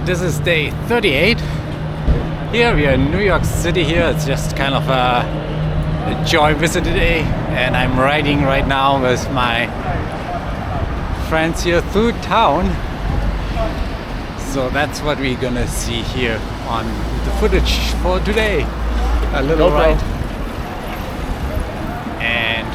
This is day 38. Here we are in New York City here. It's just kind of a joy visit today. And I'm riding right now with my friends here through town. So that's what we're gonna see here on the footage for today. A little ride. And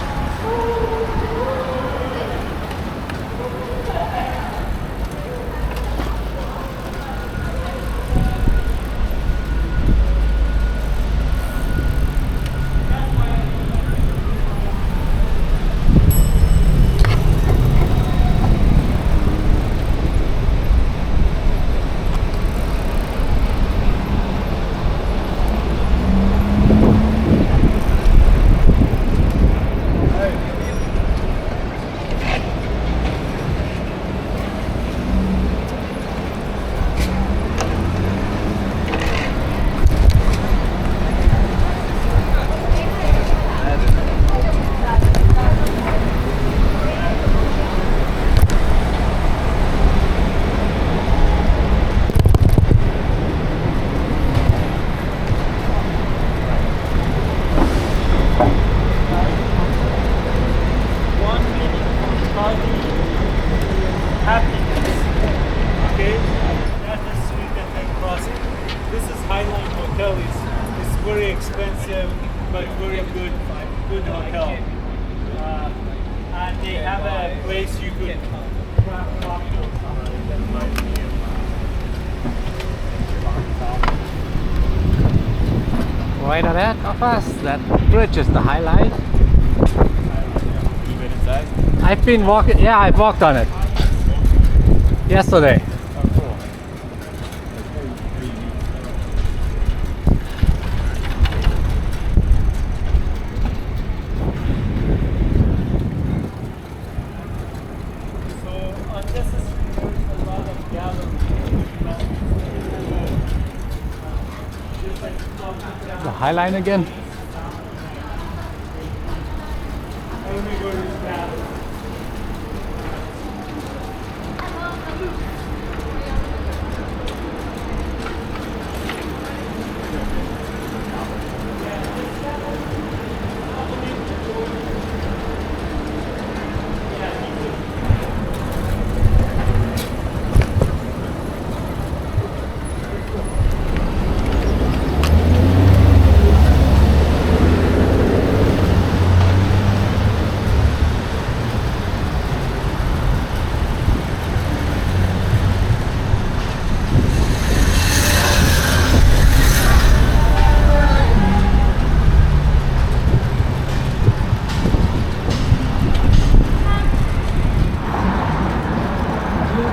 It's very expensive, but very good hotel. And they have a place you could craft cocktails. right ahead of us, that bridge is the highlight. You been inside? I've been walking, yeah, I've walked on it yesterday. Oh, cool. So on this street there's a lot of galleries. The High Line again. Let me go to this gallery.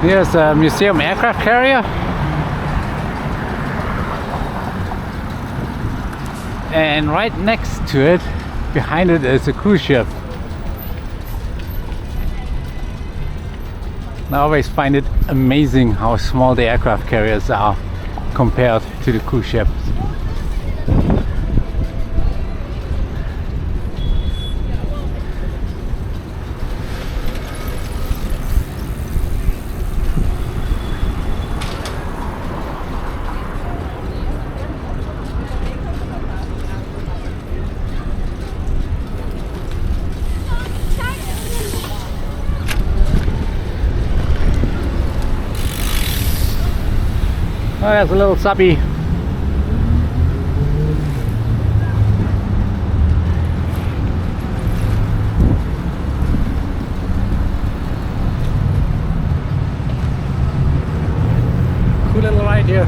Here's a museum aircraft carrier. And right next to it, behind it, is a cruise ship. I always find it amazing how small the aircraft carriers are compared to the cruise ships. Oh, there's a little subby. Cool little ride here.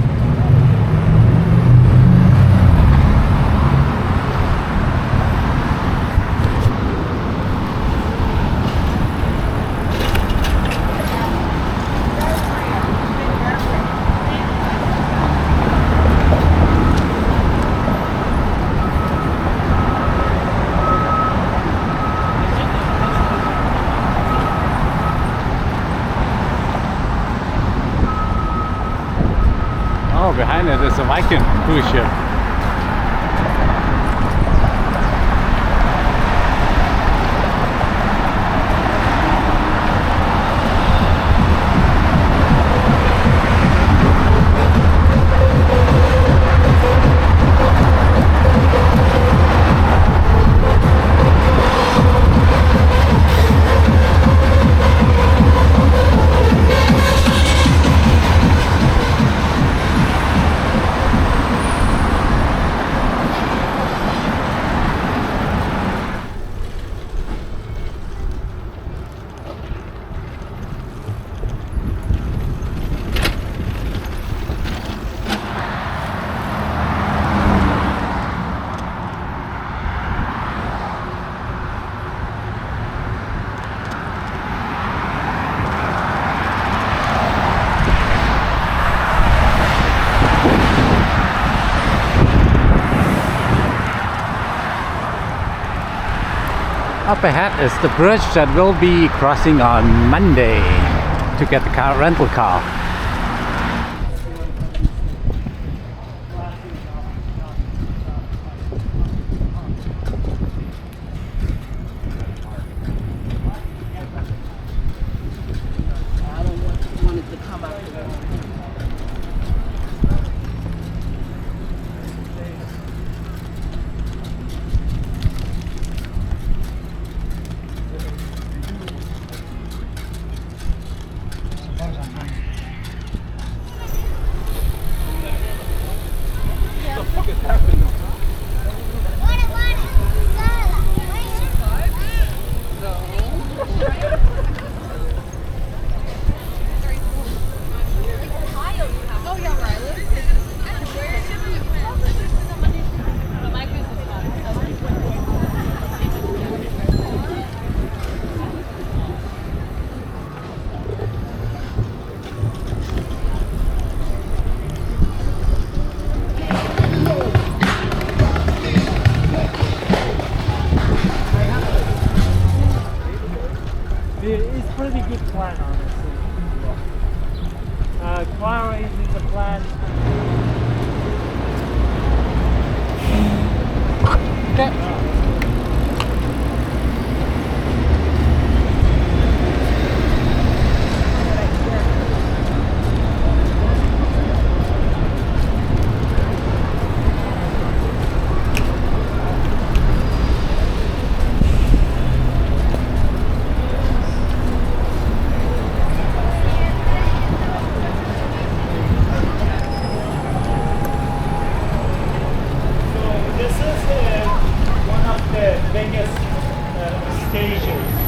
Oh, behind it is a Viking cruise ship. Up ahead is the bridge that we'll be crossing on Monday to get the rental car. It's pretty good plan, honestly. Clara is in the plan.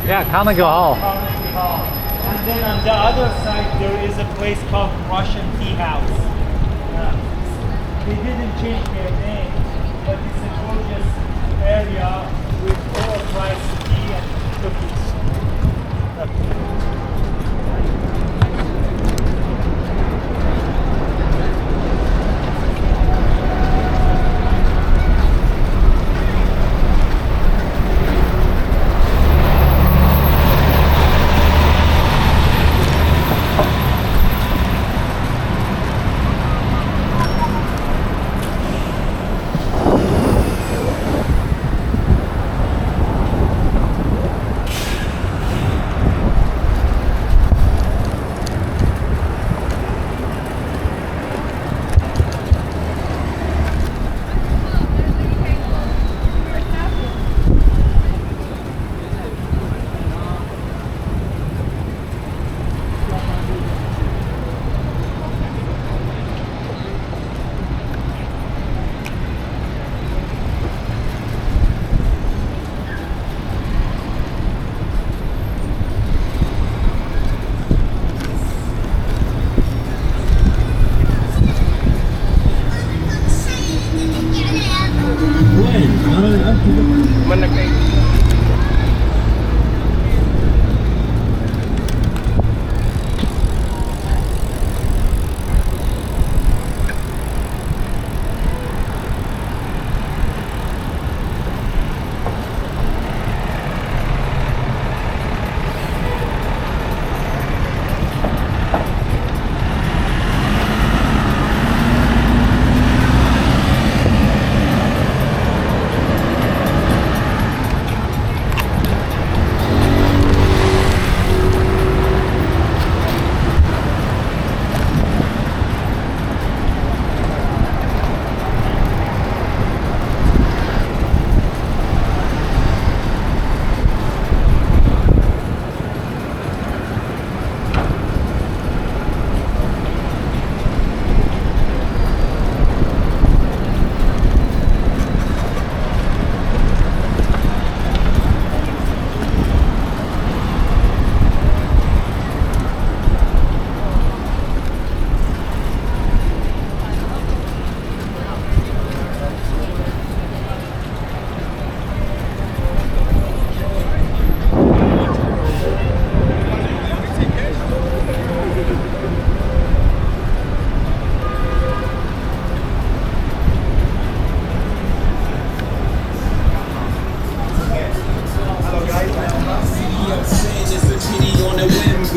Yeah, Carnegie Hall. Carnegie Hall. And then on the other side there is a place called Russian Tea House. They didn't change their name, but it's a gorgeous area with overpriced tea and cookies.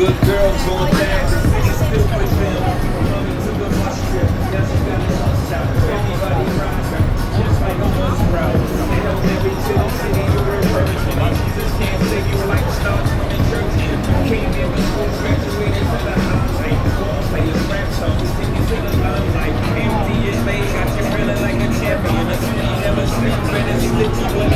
Good girls going fast, the city still with them. Coming to the bus trip, yes, you got it all shot. Everybody around her, just like a bus route. They don't get me to the city, you're reversing. Jesus can't save you like stars from the church. Came in before graduated to the highlight. Ball players, rap songs, tickets to the limelight. Empty is made, got you feeling like a champion. The city never sleeps, better slip you with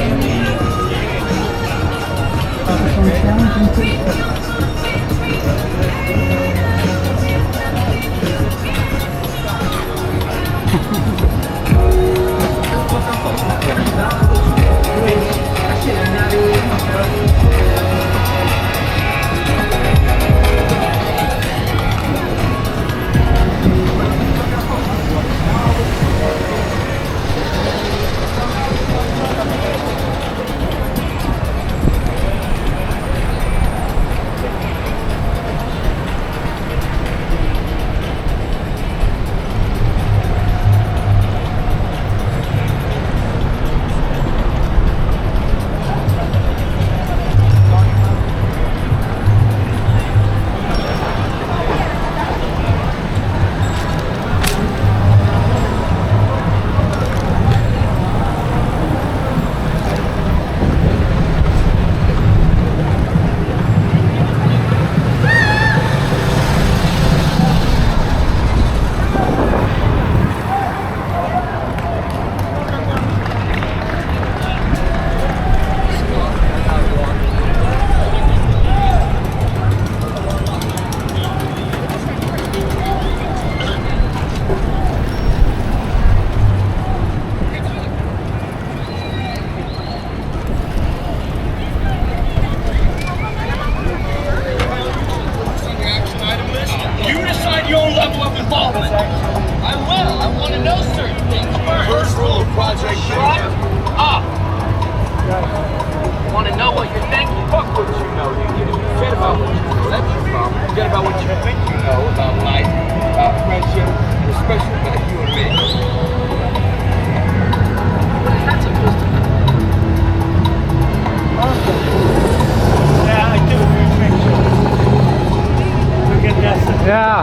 Yeah.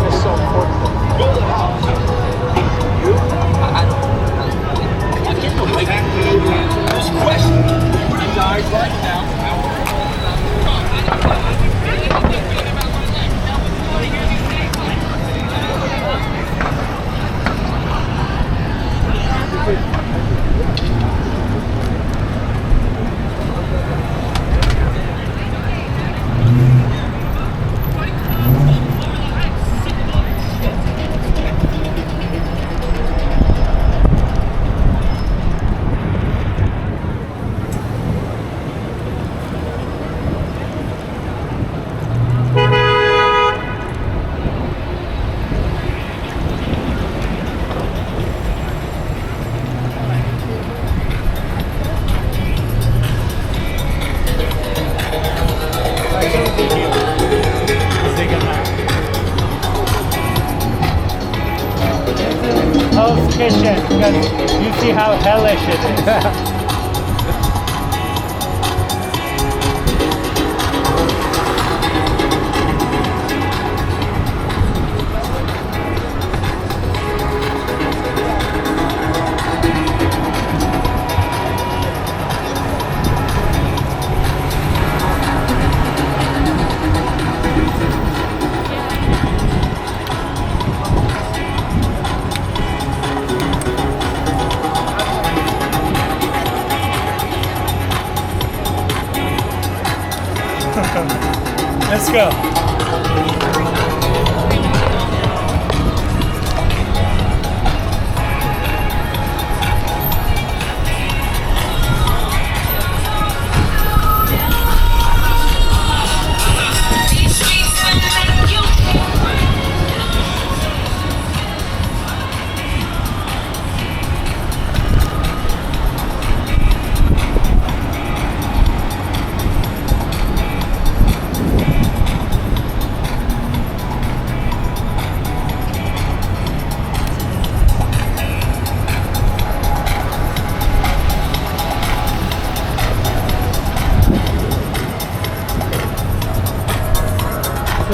It's so important. Build it up. You? I get no this question. You would have died right now. Hell's Kitchen, because you see how hellish it is. Let's go.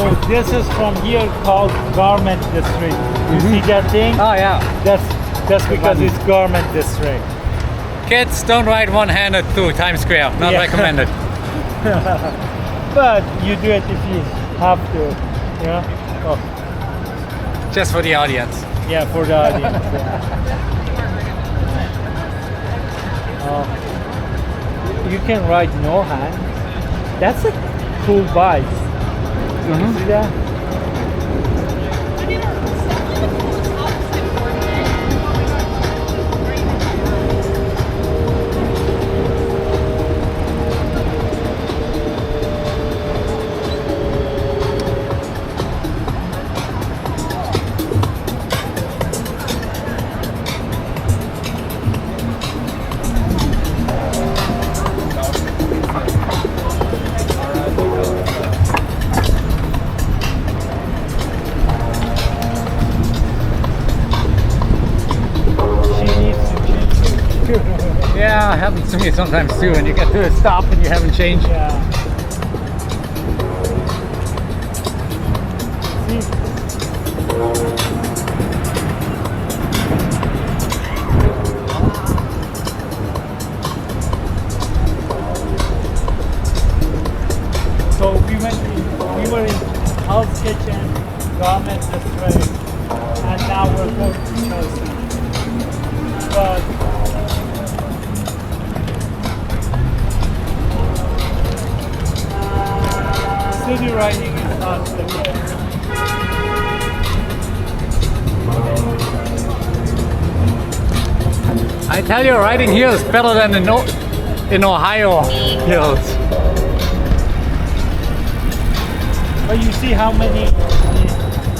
So this is from here called Garment District. You see that thing? Oh yeah. That's because it's Garment District. Kids, don't ride one-handed through Times Square. Not Yeah. recommended. But you do it if you have to. Yeah. Oh, Just for the audience. yeah, for the audience. You can ride no hand. That's a cool bike. See that? She needs to change. Yeah, happens to me sometimes too. When you get to a stop and you haven't changed. Yeah. See? So we were in Hell's Kitchen, Garment District, and now we're going to Chelsea. But city riding is not the best. I tell you, riding here is better than in Ohio hills. But you see how many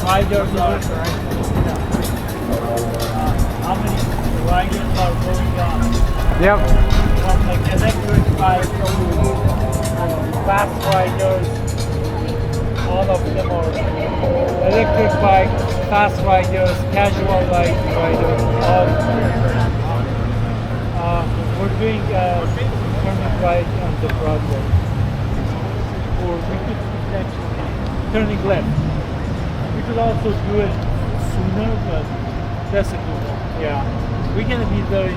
riders are, how many riders are going on. Yep. From like electric bike to fast riders, all of them are electric bike, fast riders, casual riders, all. We're doing turning right on the Broadway. Or we could actually turning left. We could also do it sooner, but that's a good one. Yeah. We're gonna be very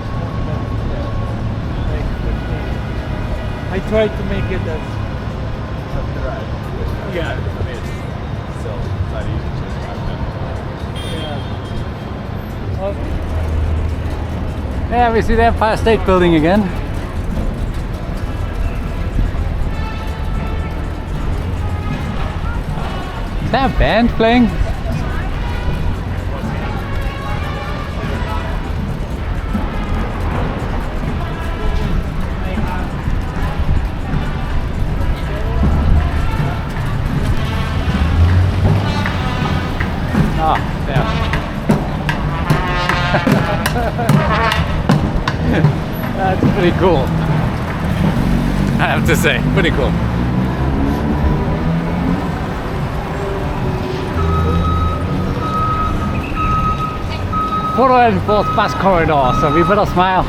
like 15. I tried to make it as yeah. Yeah. Okay. Yeah, we see the Empire State Building again. Is that a band playing? Ah, yeah. That's pretty cool. I have to say, pretty cool. Photo and fourth bus corridor, so we better smile.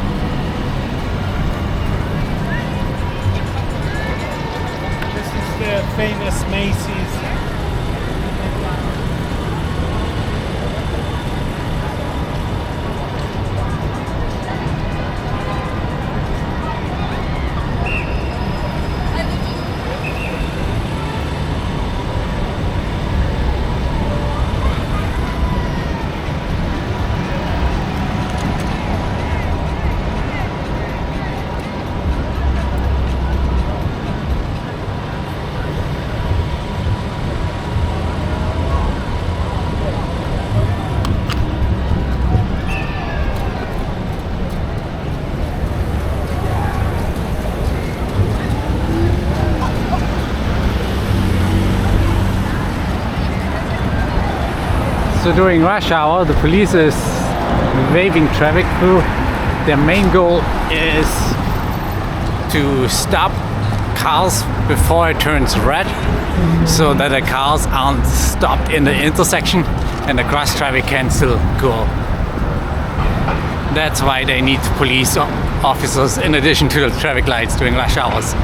This is the famous Macy's. So during rush hour, the police is waving traffic through. Their main goal is to stop cars before it turns red, so that the cars aren't stopped in the intersection and the cross traffic can still go. That's why they need police officers in addition to the traffic lights during rush hours.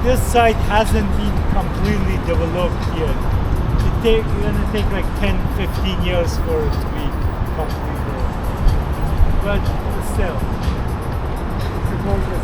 this site hasn't been completely developed yet. It's gonna take like 10-15 years for it to be completed. But still, it's a gorgeous